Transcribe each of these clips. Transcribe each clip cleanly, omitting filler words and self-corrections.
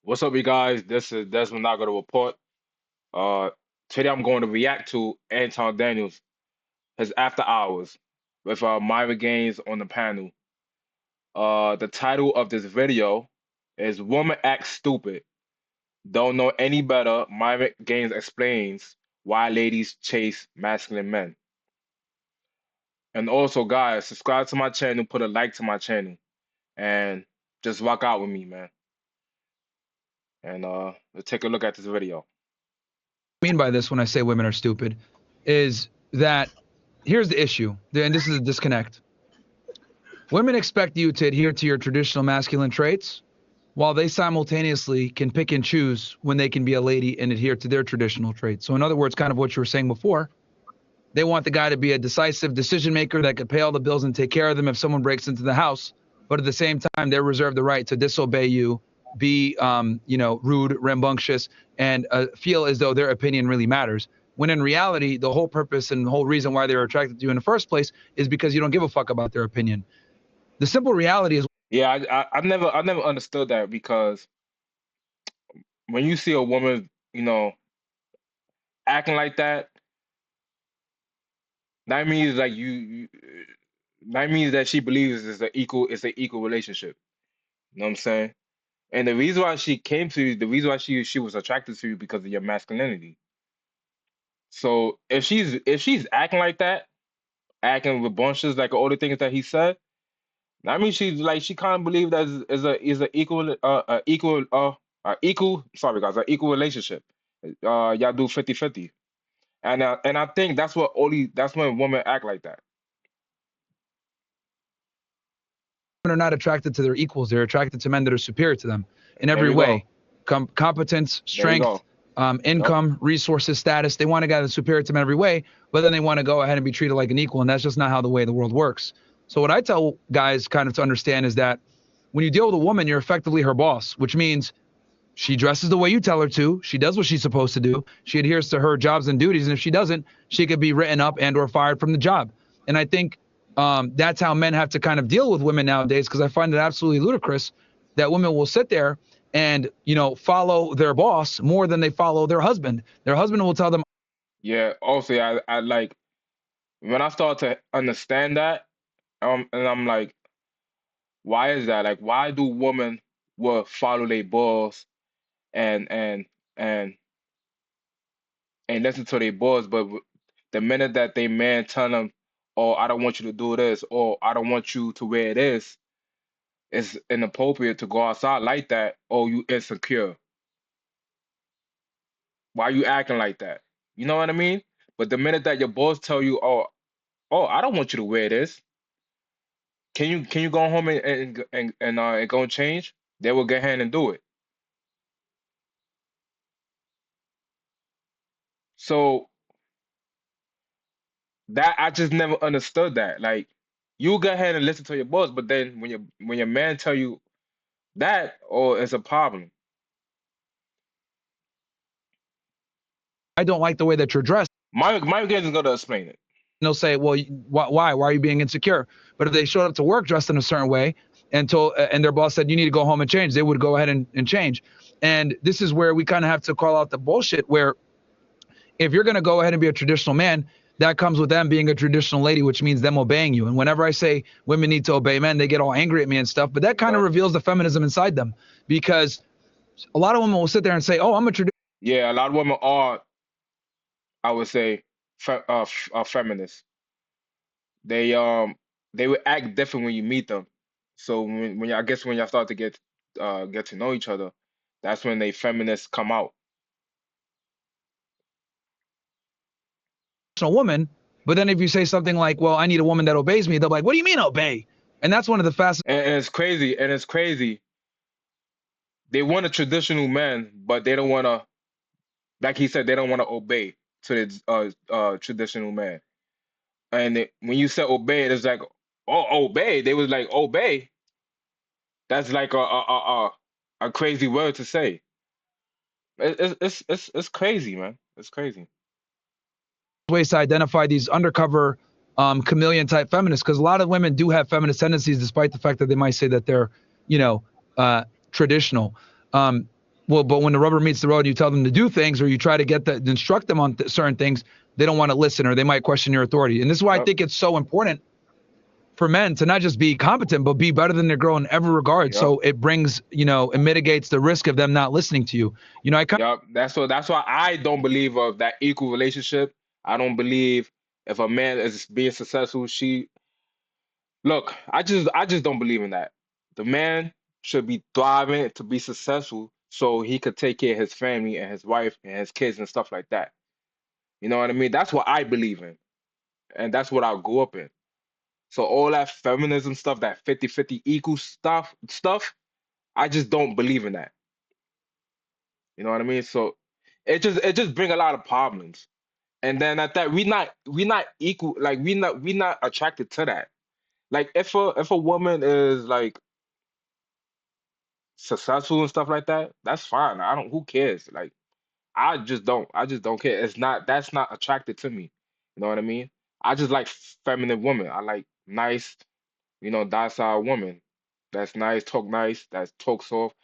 What's up, you guys? This is Desmond Naga to report. Uh, Today I'm going to react to Anton Daniels, his After Hours, with Myra Gaines on the panel. The title of this video is "Woman Acts Stupid, Don't Know Any Better." Myra Gaines explains why ladies chase masculine men. And also, guys, subscribe to my channel, put a like to my channel, and just rock out with me, man. And let's take a look at this video. Mean by this when I say women are stupid is that here's the issue, and this is a disconnect. Women expect you to adhere to your traditional masculine traits, while they simultaneously can pick and choose when they can be a lady and adhere to their traditional traits. So in other words, kind of what you were saying before, they want the guy to be a decisive decision maker that could pay all the bills and take care of them if someone breaks into the house. But at the same time, they're reserved the right to disobey you, be, rude, rambunctious, and feel as though their opinion really matters. When in reality, the whole purpose and the whole reason why they're attracted to you in the first place is because you don't give a fuck about their opinion. The simple reality is, Yeah, I never understood that because when you see a woman, acting like that, that means like that means that she believes it's an equal relationship. You know what I'm saying? And the reason why she came to you, the reason why she was attracted to you because of your masculinity. So if she's acting like that, acting with bunches like all the things that he said, that means she kind of believe that is a equal equal, sorry guys, an equal relationship. Y'all do 50-50. And I think that's when women act like that. women are not attracted to their equals. They're attracted to men that are superior to them in There every we go. way. Competence, There we strength, go. Yep. income, resources, status. They want a guy that's superior to them in every way, but then they want to go ahead and be treated like an equal. And that's just not how the way the world works. So what I tell guys kind of to understand is that when you deal with a woman, you're effectively her boss, which means she dresses the way you tell her to. She does what she's supposed to do. She adheres to her jobs and duties. And if she doesn't, she could be written up and or fired from the job. And I think that's how men have to kind of deal with women nowadays, because I find it absolutely ludicrous that women will sit there and, follow their boss more than they follow their husband. Their husband will tell them, Yeah. Also, I like when I start to understand that, and I'm like, why is that? Like, why do women will follow their boss and and and and listen to their boss, but the minute that they man tell them, "Oh, I don't want you to do this," or "I don't want you to wear this," it's inappropriate to go outside like that. Oh, you insecure. Why you acting like that? You know what I mean? But the minute that your boss tell you, "Oh, I don't want you to wear this," can you go home and go and change? They will go ahead and do it. So that I just never understood that. Like, you go ahead and listen to your boss, but then when your man tell you that, or it's a problem. I don't like the way that you're dressed. My guys is gonna explain it. And they'll say, well, why? Why are you being insecure? But if they showed up to work dressed in a certain way and their boss said, you need to go home and change, they would go ahead and change. And this is where we kind of have to call out the bullshit where if you're going to go ahead and be a traditional man, that comes with them being a traditional lady, which means them obeying you. And whenever I say women need to obey men, they get all angry at me and stuff. But that kind of But reveals the feminism inside them, because a lot of women will sit there and say, oh, I'm a traditional. yeah, a lot of women are, I would say, feminists. They they will act different when you meet them. So I guess when y'all start to get to know each other, that's when they feminists come out. woman. But then if you say something like, well, I need a woman that obeys me, they're like, what do you mean obey? And that's one of the fastest. And it's crazy. And it's crazy. They want a traditional man, but they don't want to, like he said, they don't want to obey to the traditional man. And when you say obey, it's like, oh, obey. They was like, obey. That's like a crazy word to say. It's crazy, man. It's crazy. Ways to identify these undercover chameleon type feminists, because a lot of women do have feminist tendencies despite the fact that they might say that they're, you know, traditional. Well, but when the rubber meets the road, you tell them to do things, or you try to instruct them on certain things, they don't want to listen, or they might question your authority. And this is why I Yep. think it's so important for men to not just be competent, but be better than their girl in every regard. Yep. So it brings, it mitigates the risk of them not listening to you. I kind Yep. That's why I don't believe of that equal relationship. I don't believe if a man is being successful, she look, I just don't believe in that. The man should be thriving to be successful so he could take care of his family and his wife and his kids and stuff like that. You know what I mean? That's what I believe in. And that's what I grew up in. So all that feminism stuff, that 50-50 equal stuff, I just don't believe in that. You know what I mean? So it just bring a lot of problems. And then at that, we not equal, like we not attracted to that. Like if a woman is like successful and stuff like that, that's fine. I don't, who cares? Like I just don't care. It's not, that's not attracted to me. You know what I mean? I just like feminine women. I like nice, docile woman. That's nice, that talk soft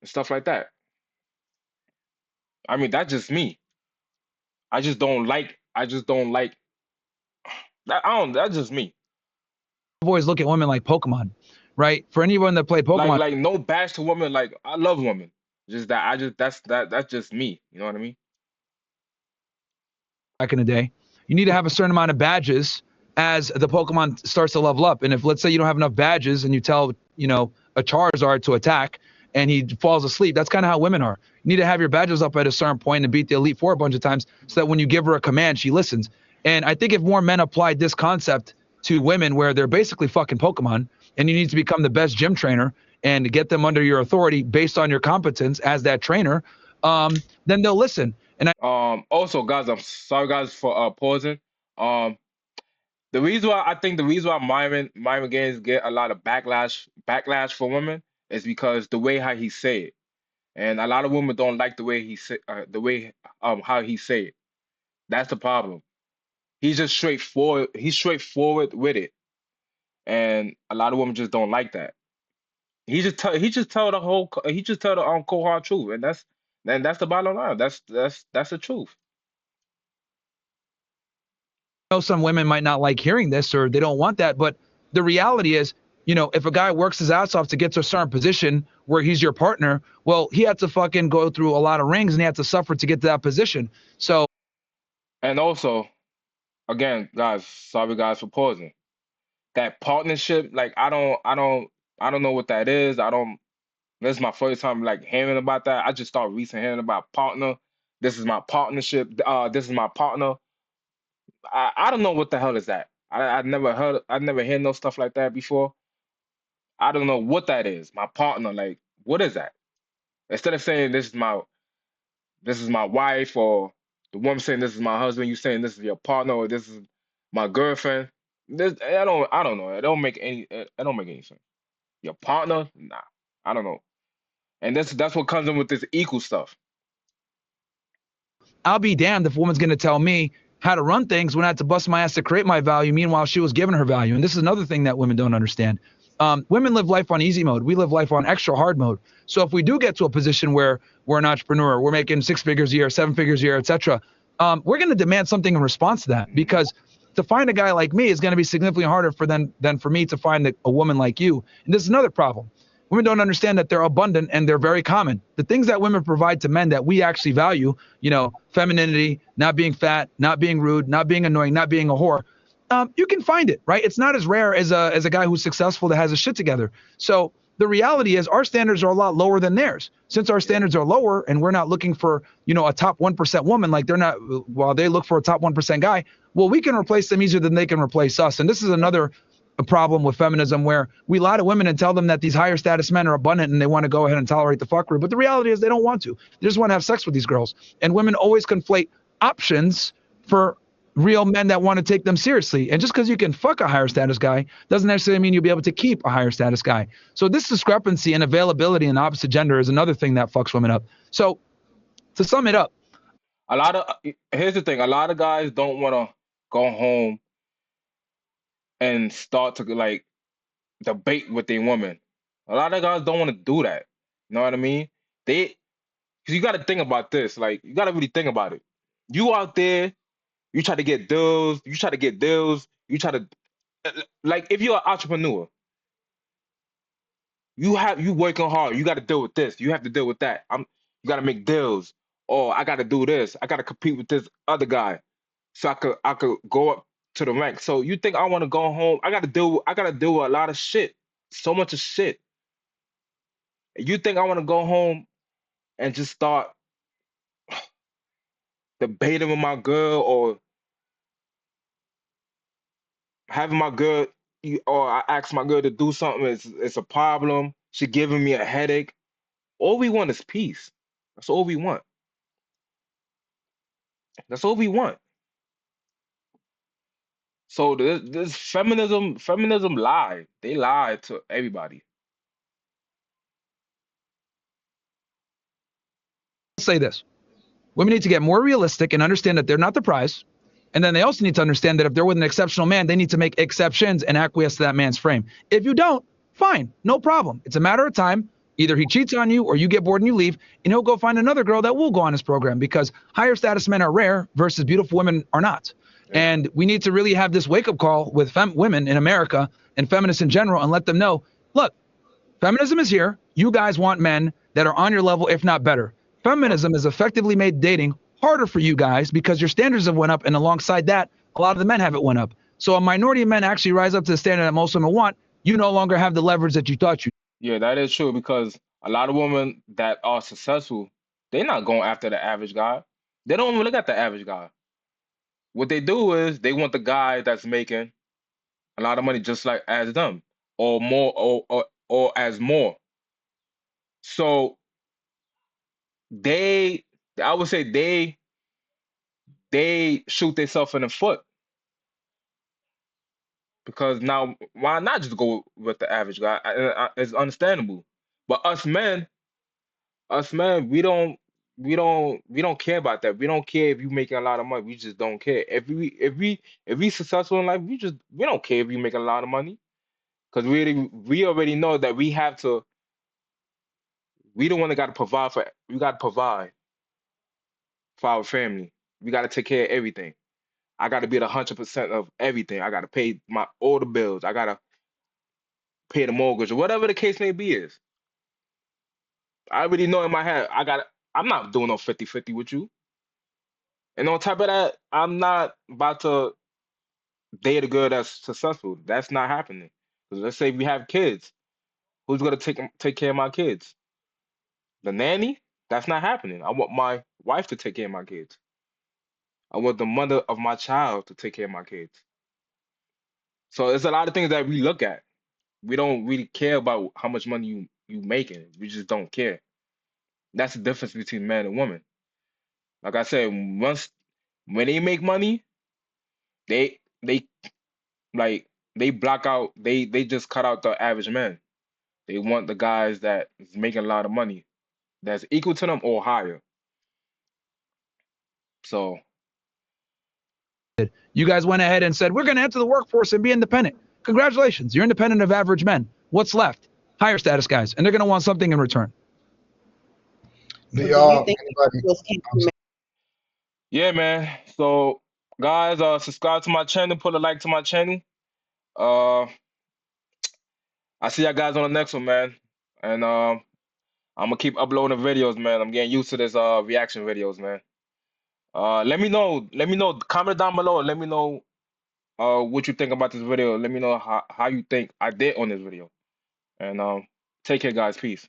and stuff like that. I mean, that's just me. I just don't like that. I don't, that's just me. of always look at women like Pokemon, right? For anyone that played Like Pokemon like no bash to women. Like I love women. Just that I just that's just me. You know what I mean? back in the day, you need to have a certain amount of badges as the Pokemon starts to level up. And if, let's say, you don't have enough badges and you tell, a Charizard to attack and he falls asleep, that's kind of how women are. You need to have your badges up at a certain point and beat the Elite Four a bunch of times so that when you give her a command, she listens. And I think if more men applied this concept to women where they're basically fucking Pokemon and you need to become the best gym trainer and get them under your authority based on your competence as that trainer, then they'll listen. And Also, guys, I'm sorry, guys, for pausing. Um, the reason why Myron games get a lot of backlash for women is because the way how he say it, and a lot of women don't like the way how he say it. That's the problem. He's just straightforward. He's straightforward with it, and a lot of women just don't like that. He just tell the cold hard truth, and that's the bottom line. That's the truth. know some women might not like hearing this or they don't want that, but the reality is, if a guy works his ass off to get to a certain position where he's your partner, well, he had to fucking go through a lot of rings and he had to suffer to get to that position. So And also, again, guys, sorry guys for pausing. That partnership, like I don't know what that is. I don't. This is my first time like hearing about that. I just started recently hearing about partner. This is my partnership. This is my partner. I don't know what the hell is that. I never heard no stuff like that before. I don't know what that is. My partner, like, what is that? Instead of saying this is my wife, or the woman saying this is my husband, you saying this is your partner, or this is my girlfriend. I don't know. It don't make any sense. Your partner? Nah. I don't know. And that's what comes in with this equal stuff. I'll be damned if a woman's going to tell me how to run things when I had to bust my ass to create my value. Meanwhile, she was giving her value. And this is another thing that women don't understand. Women live life on easy mode. We live life on extra hard mode. So if we do get to a position where we're an entrepreneur, we're making 6 figures a year, 7 figures a year, etc., we're going to demand something in response to that because to find a guy like me is going to be significantly harder than for me to find a woman like you. And this is another problem. Women don't understand that they're abundant and they're very common. The things that women provide to men that we actually value, femininity, not being fat, not being rude, not being annoying, not being a whore, you can find it, right? It's not as rare as a guy who's successful that has his shit together. So the reality is our standards are a lot lower than theirs. Since our Yep. standards are lower and we're not looking for, a top 1% woman, like they're not, while they look for a top 1% guy, well, we can replace them easier than they can replace us. And this is Yep. another a problem with feminism where we lie to women and tell them that these higher status men are abundant and they want to go ahead and tolerate the fuckery. But the reality is they don't want to. They just want to have sex with these girls. And women always conflate options for real men that want to take them seriously. And just because you can fuck a higher status guy doesn't necessarily mean you'll be able to keep a higher status guy. So this discrepancy in availability in the opposite gender is another thing that fucks women up. So to sum it up, A lot of Here's the thing. A lot of guys don't want to go home and start to like debate with their woman. A lot of guys don't want to do that. You know what I mean? Because you got to think about this. Like, you got to really think about it. You out there, you try to get deals, you try to get deals, you try to, like, if you're an entrepreneur, you working hard, you got to deal with this, you have to deal with that. You got to make deals. Or I got to do this, I got to compete with this other guy, so I could go up to the rank. So you think I want to go home? I got to deal with a lot of shit, so much of shit. You think I want to go home and just start debating with my girl or having my girl or I ask my girl to do something, it's a problem. She giving me a headache. All we want is peace. That's all we want. That's all we want. So this feminism lie. They lie to everybody. I'll say this. Women need to get more realistic and understand that they're not the prize. And then they also need to understand that if they're with an exceptional man, they need to make exceptions and acquiesce to that man's frame. If you don't, fine, no problem. It's a matter of time. Either he cheats on you or you get bored and you leave, and he'll go find another girl that will go on his program because higher status men are rare versus beautiful women are not. Yeah. And we need to really have this wake up call with women in America and feminists in general and let them know, look, feminism is here. You guys want men that are on your level, if not better. Feminism has effectively made dating harder for you guys because your standards have went up, and alongside that, a lot of the men haven't went up. So a minority of men actually rise up to the standard that most women want. You no longer have the leverage that you thought you. Yeah, that is true because a lot of women that are successful, they're not going after the average guy. They don't even look at the average guy. What they do is they want the guy that's making a lot of money just like as them or more or as more. So they I would say they shoot themselves in the foot because now why not just go with the average guy? It's understandable. But us men, we don't care about that. We don't care if you making a lot of money. We just don't care. If we successful in life, we don't care if you making a lot of money because we already know that we have to. We the one that got to provide for. We got to provide for our family. We got to take care of everything. I got to be at 100% of everything. I got to pay my all the bills. I got to pay the mortgage or whatever the case may be is. I already know in my head. I'm not doing no 50-50 with you. And on top of that, I'm not about to date a girl that's successful. That's not happening. 'Cause let's say we have kids. Who's gonna take care of my kids? The nanny? That's not happening. I want my wife to take care of my kids. I want the mother of my child to take care of my kids. So there's a lot of things that we look at. We don't really care about how much money you making. We just don't care. That's the difference between man and woman. Like I said, once when they make money, they like they block out. They just cut out the average man. They want the guys that is making a lot of money that's equal to them or higher. So You guys went ahead and said, we're going to enter the workforce and be independent. Congratulations. You're independent of average men. What's left? Higher status guys. And they're going to want something in return. Do So do you y'all, think anybody, those can I'm be yeah, man. So guys, subscribe to my channel, put a like to my channel. Uh, I see y'all guys on the next one, man. And I'm gonna keep uploading videos, man. I'm getting used to this reaction videos, man. Let me know, comment down below and let me know what you think about this video. Let me know how you think I did on this video. And take care, guys. Peace.